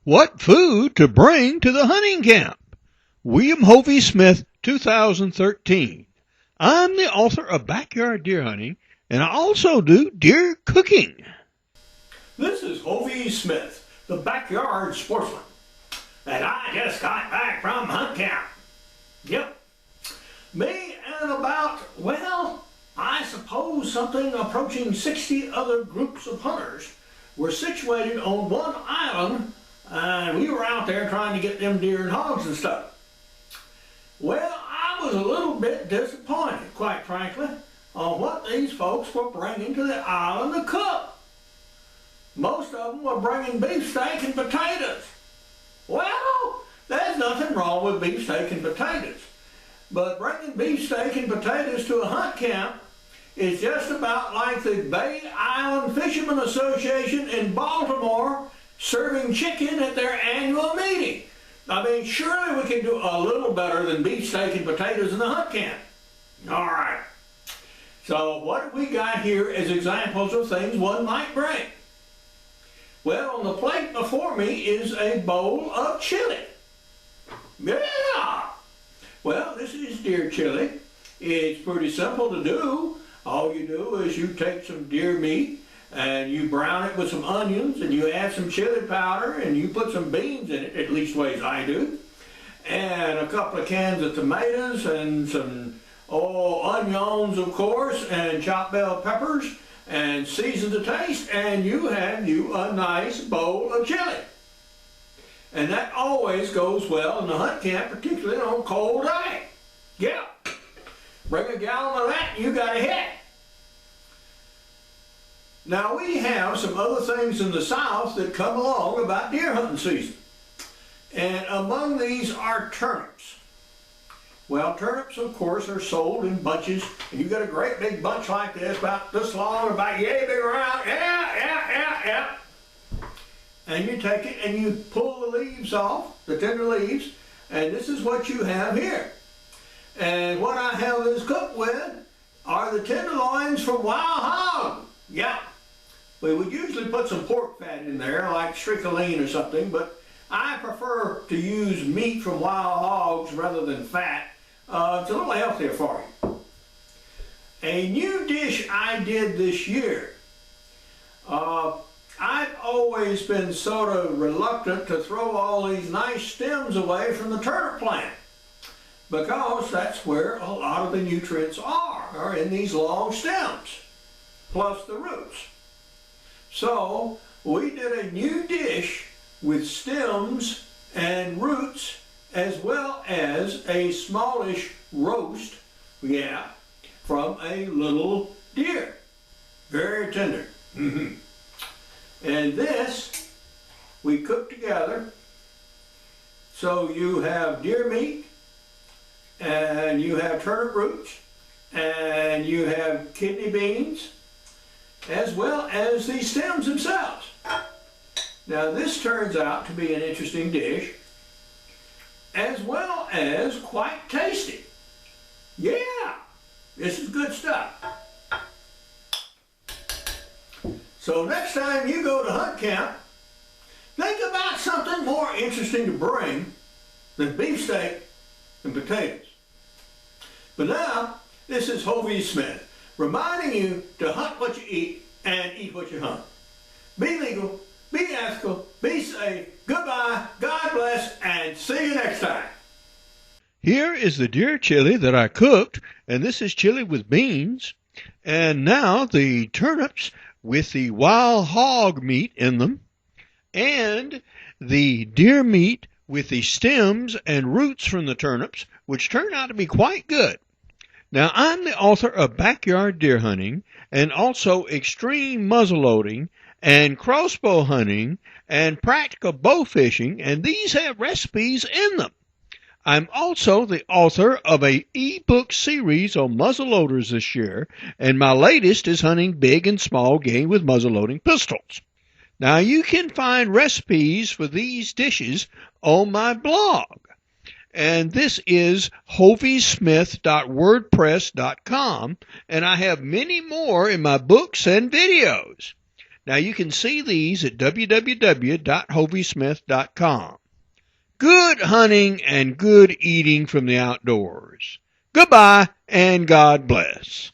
What food to bring to the hunting camp? William Hovey Smith, 2013. I'm the author of Backyard Deer Hunting, and I also do deer cooking. This is Hovey Smith, the backyard sportsman, and I just got back from hunt camp. Yep, me and about, well, I suppose something approaching 60 other groups of hunters were situated on one island, and we were out there trying to get them deer and hogs and stuff. Well, I was a little bit disappointed, quite frankly, on what these folks were bringing to the island to cook. Most of them were bringing beefsteak and potatoes. Well, there's nothing wrong with beefsteak and potatoes, but bringing beefsteak and potatoes to a hunt camp is just about like the Bay Island Fishermen Association in Baltimore serving chicken at their annual meeting. I mean, surely we can do a little better than beefsteak and potatoes in the hunt camp. All right. So what we got here is examples of things one might bring. Well, on the plate before me is a bowl of chili. Yeah! Well, this is deer chili. It's pretty simple to do. All you do is you take some deer meat and you brown it with some onions and you add some chili powder and you put some beans in it, at least ways I do, and a couple of cans of tomatoes and some onions, of course, and chopped bell peppers, and season to taste, and you have a nice bowl of chili. And that always goes well in the hunt camp, particularly on a cold day. Yeah. Bring a gallon of that and you got a hit. Now we have some other things in the South that come along about deer hunting season. And among these are turnips. Well, turnips, of course, are sold in bunches, and you got a great big bunch like this, about this long, about yay big around, yeah. And you take it and you pull the leaves off, the tender leaves, and this is what you have here. And what I have this cooked with are the tenderloins from wild hog. Yeah. We would usually put some pork fat in there, like stricoline or something, but I prefer to use meat from wild hogs rather than fat. It's a little healthier for you. A new dish I did this year. I've always been sort of reluctant to throw all these nice stems away from the turnip plant, because that's where a lot of the nutrients are in these long stems, plus the roots. So we did a new dish with stems and roots, as well as a smallish roast, from a little deer. Very tender. And this we cook together. So you have deer meat, and you have turnip roots, and you have kidney beans, as well as these stems themselves. Now this turns out to be an interesting dish, as well as quite tasty. Yeah, this is good stuff. So next time you go to hunt camp, think about something more interesting to bring than beefsteak and potatoes. But now, this is Hovey Smith, reminding you to hunt what you eat and eat what you hunt. Be legal, be ethical, be safe, goodbye, God bless, and see you next time. Here is the deer chili that I cooked, and this is chili with beans. And now the turnips with the wild hog meat in them, and the deer meat with the stems and roots from the turnips, which turned out to be quite good. Now, I'm the author of Backyard Deer Hunting, and also Extreme Muzzleloading, and Crossbow Hunting, and Practical Bow Fishing, and these have recipes in them. I'm also the author of an e-book series on muzzleloaders this year, and my latest is hunting big and small game with muzzleloading pistols. Now, you can find recipes for these dishes on my blog, and this is hoveysmith.wordpress.com, and I have many more in my books and videos. Now you can see these at www.hoveysmith.com. Good hunting and good eating from the outdoors. Goodbye and God bless.